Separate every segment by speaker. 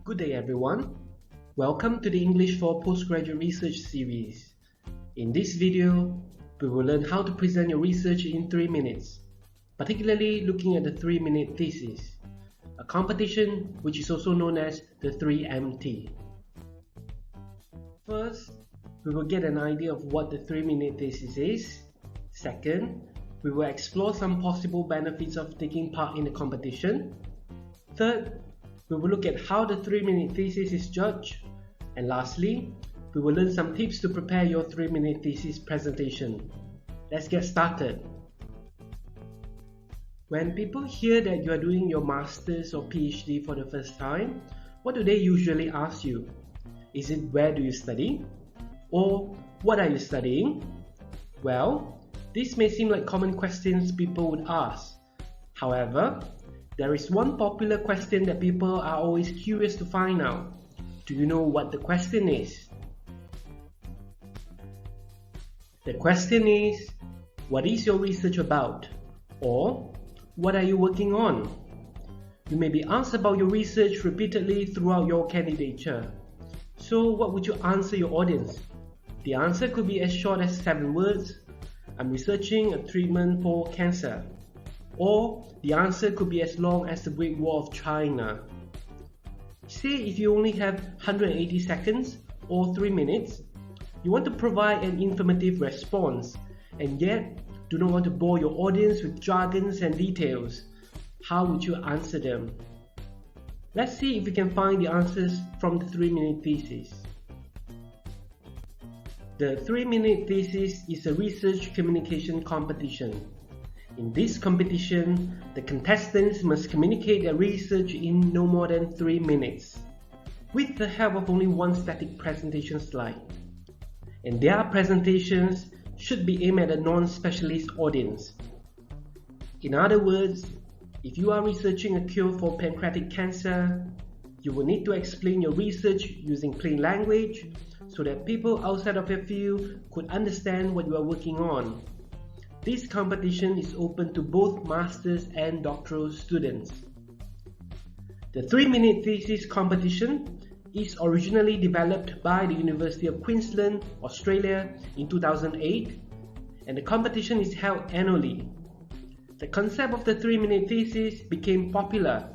Speaker 1: Good day everyone. Welcome to the English for Postgraduate Research series. In this video, we will learn how to present your research in 3 minutes, particularly looking at the 3-minute thesis, a competition which is also known as the 3MT. First, we will get an idea of what the 3-minute thesis is. Second, we will explore some possible benefits of taking part in the competition. Third, we will look at how the 3-minute thesis is judged. And lastly, we will learn some tips to prepare your 3-minute thesis presentation. Let's get started. When people hear that you are doing your master's or PhD for the first time, what do they usually ask you? Is it where do you study? Or what are you studying? Well, this may seem like common questions people would ask. However, there is one popular question that people are always curious to find out. Do you know what the question is? The question is, what is your research about? Or, what are you working on? You may be asked about your research repeatedly throughout your candidature. So what would you answer your audience? The answer could be as short as 7 words. I'm researching a treatment for cancer. Or the answer could be as long as the Great Wall of China. Say if you only have 180 seconds or 3 minutes, you want to provide an informative response and yet do not want to bore your audience with jargons and details. How would you answer them? Let's see if we can find the answers from the 3-minute thesis. The 3-minute thesis is a research communication competition. In this competition, the contestants must communicate their research in no more than 3 minutes, with the help of only one static presentation slide. And their presentations should be aimed at a non-specialist audience. In other words, if you are researching a cure for pancreatic cancer, you will need to explain your research using plain language so that people outside of your field could understand what you are working on. This competition is open to both master's and doctoral students. The 3-minute thesis competition is originally developed by the University of Queensland, Australia in 2008, and the competition is held annually. The concept of the 3-minute thesis became popular,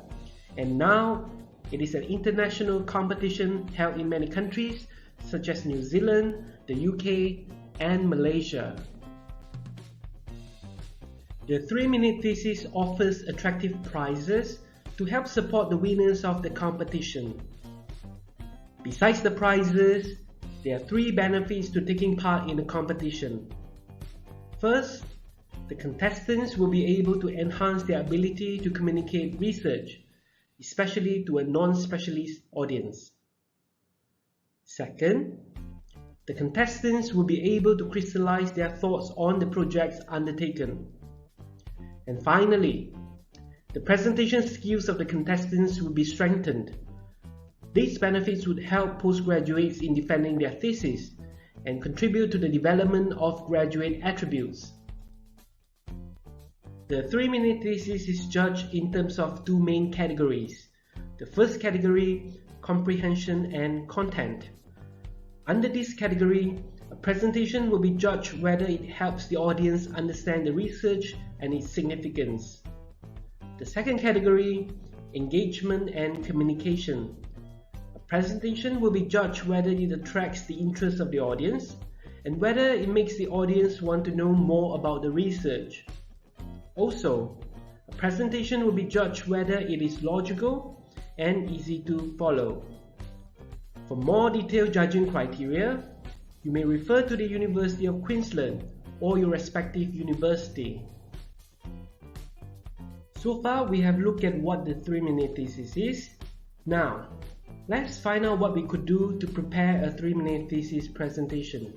Speaker 1: and now it is an international competition held in many countries such as New Zealand, the UK, and Malaysia. The 3-minute thesis offers attractive prizes to help support the winners of the competition. Besides the prizes, there are 3 benefits to taking part in the competition. First, the contestants will be able to enhance their ability to communicate research, especially to a non-specialist audience. Second, the contestants will be able to crystallize their thoughts on the projects undertaken. And finally, the presentation skills of the contestants will be strengthened. These benefits would help postgraduates in defending their thesis and contribute to the development of graduate attributes. The 3-minute thesis is judged in terms of 2 main categories. The first category, comprehension and content. Under this category, a presentation will be judged whether it helps the audience understand the research and its significance. The second category, engagement and communication. A presentation will be judged whether it attracts the interest of the audience and whether it makes the audience want to know more about the research. Also, a presentation will be judged whether it is logical and easy to follow. For more detailed judging criteria, you may refer to the University of Queensland or your respective university. So far, we have looked at what the 3-minute thesis is. Now, let's find out what we could do to prepare a 3-minute thesis presentation.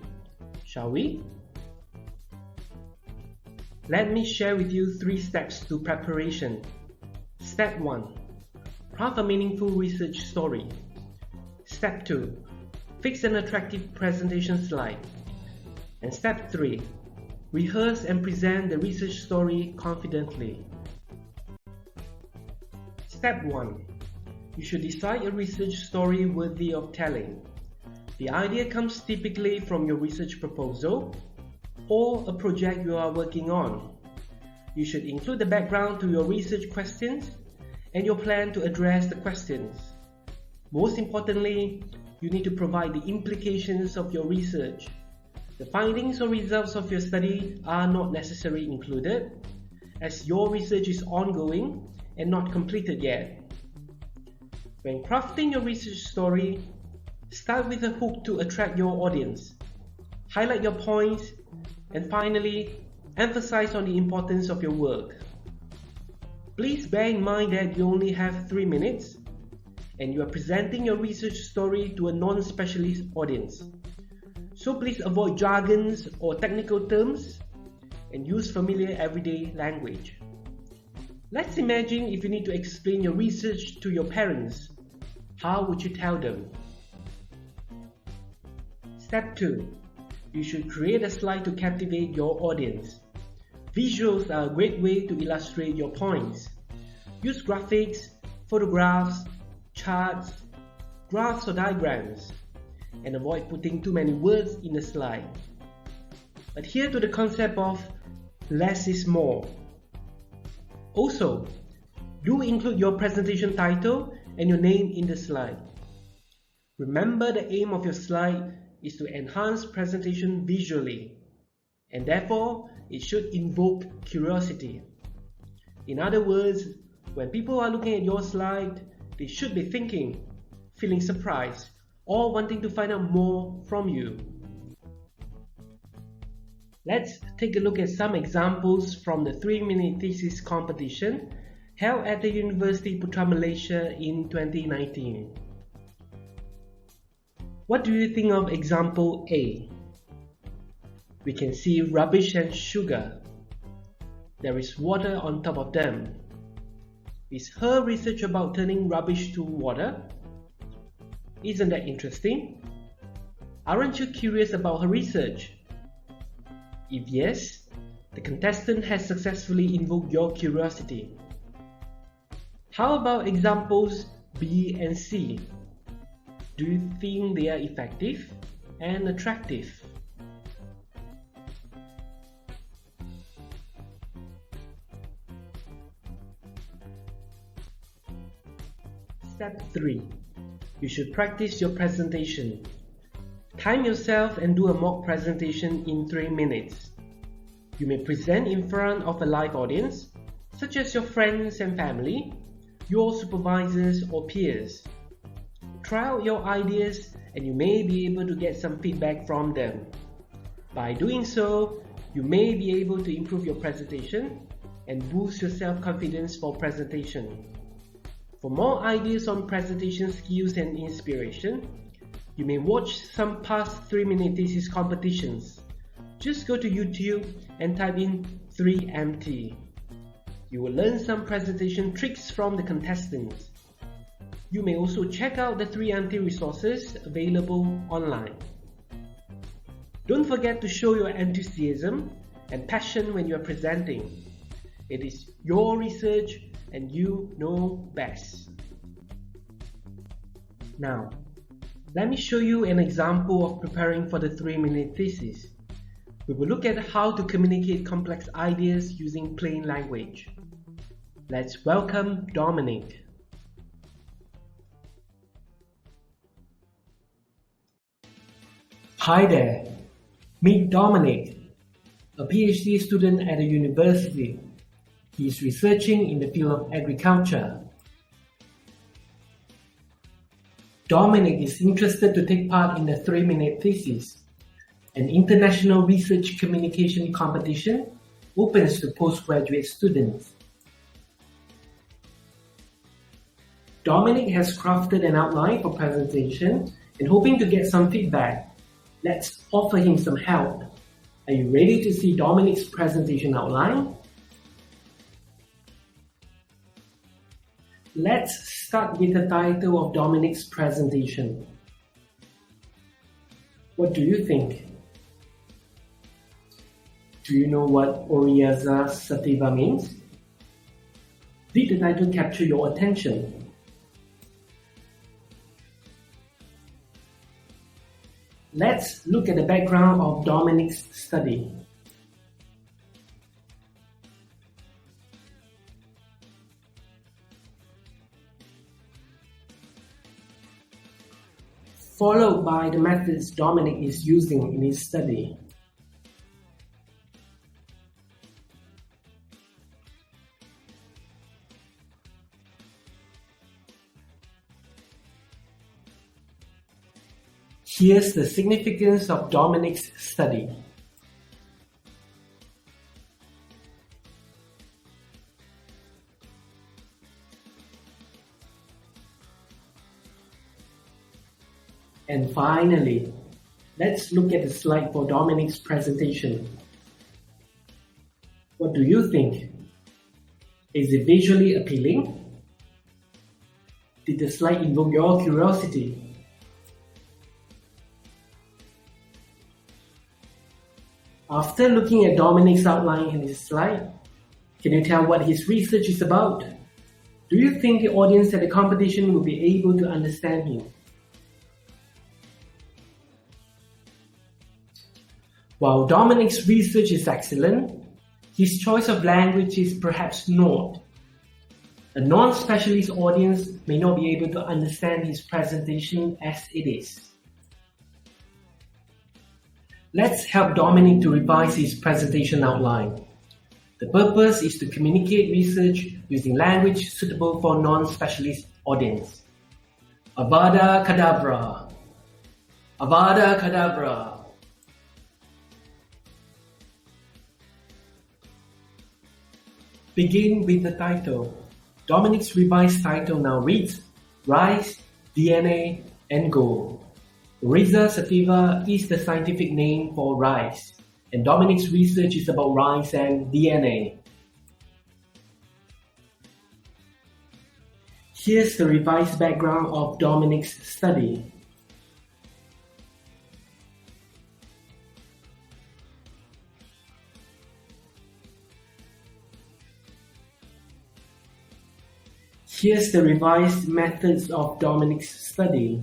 Speaker 1: Shall we? Let me share with you 3 steps to preparation. Step 1. Craft a meaningful research story. Step 2. Fix an attractive presentation slide. And step 3. Rehearse and present the research story confidently. Step 1. you should decide a research story worthy of telling. The idea comes typically from your research proposal or a project you are working on. You should include the background to your research questions and your plan to address the questions. Most importantly, you need to provide the implications of your research. The findings or results of your study are not necessarily included, as your research is ongoing and not completed yet. When crafting your research story, start with a hook to attract your audience. Highlight your points, and finally, emphasize on the importance of your work. Please bear in mind that you only have 3 minutes and you are presenting your research story to a non-specialist audience. So please avoid jargons or technical terms and use familiar everyday language. Let's imagine if you need to explain your research to your parents. How would you tell them? Step 2. You should create a slide to captivate your audience. Visuals are a great way to illustrate your points. Use graphics, photographs, charts, graphs or diagrams, and avoid putting too many words in a slide. Adhere to the concept of less is more. Also, do include your presentation title and your name in the slide. Remember, the aim of your slide is to enhance presentation visually, and therefore it should invoke curiosity. In other words, when people are looking at your slide, they should be thinking, feeling surprised, or wanting to find out more from you. Let's take a look at some examples from the 3-minute thesis competition held at the University Putra Malaysia in 2019. What do you think of example A? We can see rubbish and sugar. There is water on top of them. Is her research about turning rubbish to water? Isn't that interesting? Aren't you curious about her research? If yes, the contestant has successfully invoked your curiosity. How about examples B and C? Do you think they are effective and attractive? Step 3. You should practice your presentation. Time yourself and do a mock presentation in 3 minutes. You may present in front of a live audience, such as your friends and family, your supervisors or peers. Try out your ideas and you may be able to get some feedback from them. By doing so, you may be able to improve your presentation and boost your self-confidence for presentation. For more ideas on presentation skills and inspiration, you may watch some past 3-minute thesis competitions. Just go to YouTube and type in 3MT. You will learn some presentation tricks from the contestants. You may also check out the 3MT resources available online. Don't forget to show your enthusiasm and passion when you are presenting. It is your research and you know best. Now, let me show you an example of preparing for the 3-minute thesis. We will look at how to communicate complex ideas using plain language. Let's welcome Dominic. Hi there, meet Dominic, a PhD student at a university. He is researching in the field of agriculture. Dominic is interested to take part in the 3-minute thesis, an international research communication competition open to postgraduate students. Dominic has crafted an outline for presentation and hoping to get some feedback. Let's offer him some help. Are you ready to see Dominic's presentation outline? Let's start with the title of Dominic's presentation. What do you think? Do you know what Oryza sativa means? Did the title capture your attention? Let's look at the background of Dominic's study. Followed by the methods Dominic is using in his study. Here's the significance of Dominic's study. And finally, let's look at the slide for Dominic's presentation. What do you think? Is it visually appealing? Did the slide invoke your curiosity? After looking at Dominic's outline in his slide, can you tell what his research is about? Do you think the audience at the competition will be able to understand him? While Dominic's research is excellent, his choice of language is perhaps not. A non-specialist audience may not be able to understand his presentation as it is. Let's help Dominic to revise his presentation outline. The purpose is to communicate research using language suitable for non-specialist audience. Avada Kedavra. Avada Kedavra. Begin with the title. Dominic's revised title now reads Rice, DNA, and Gold. Rhiza sativa is the scientific name for rice, and Dominic's research is about rice and DNA. Here's the revised background of Dominic's study. Here's the revised methods of Dominic's study.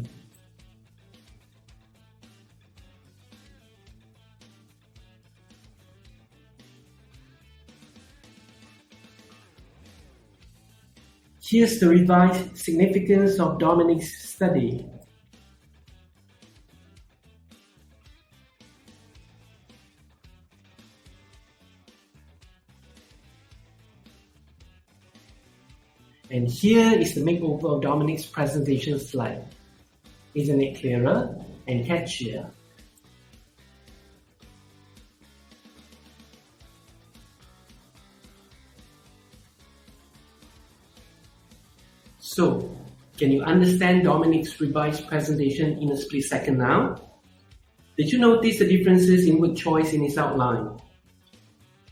Speaker 1: Here's the revised significance of Dominic's study. And here is the makeover of Dominic's presentation slide. Isn't it clearer and catchier? So, can you understand Dominic's revised presentation in a split second now? Did you notice the differences in word choice in his outline?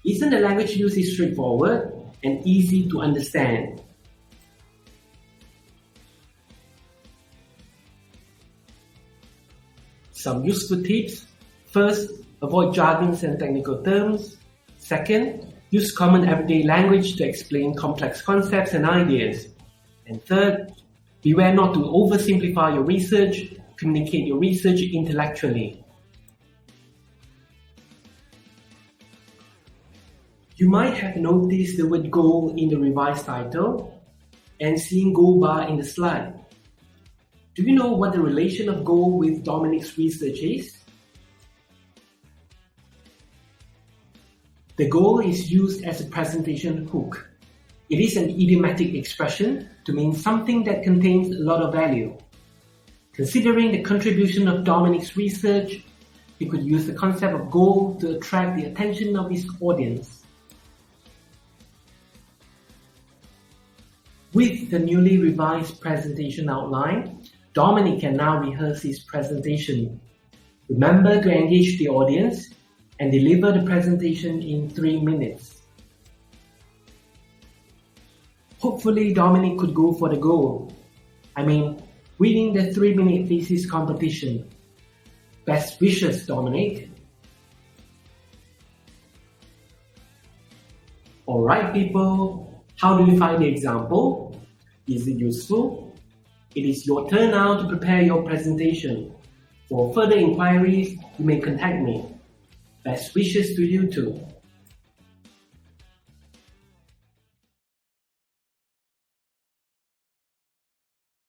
Speaker 1: Isn't the language used straightforward and easy to understand? Some useful tips. First, avoid jargons and technical terms. Second, use common everyday language to explain complex concepts and ideas. And third, beware not to oversimplify your research, communicate your research intellectually. You might have noticed the word goal in the revised title and seen goal bar in the slide. Do you know what the relation of goal with Dominic's research is? The goal is used as a presentation hook. It is an idiomatic expression to mean something that contains a lot of value. Considering the contribution of Dominic's research, he could use the concept of goal to attract the attention of his audience. With the newly revised presentation outline, Dominic can now rehearse his presentation. Remember to engage the audience and deliver the presentation in 3 minutes. Hopefully Dominic could go for the goal. Winning the 3-minute thesis competition. Best wishes, Dominic. Alright people, how do you find the example? Is it useful? It is your turn now to prepare your presentation. For further inquiries, you may contact me. Best wishes to you too.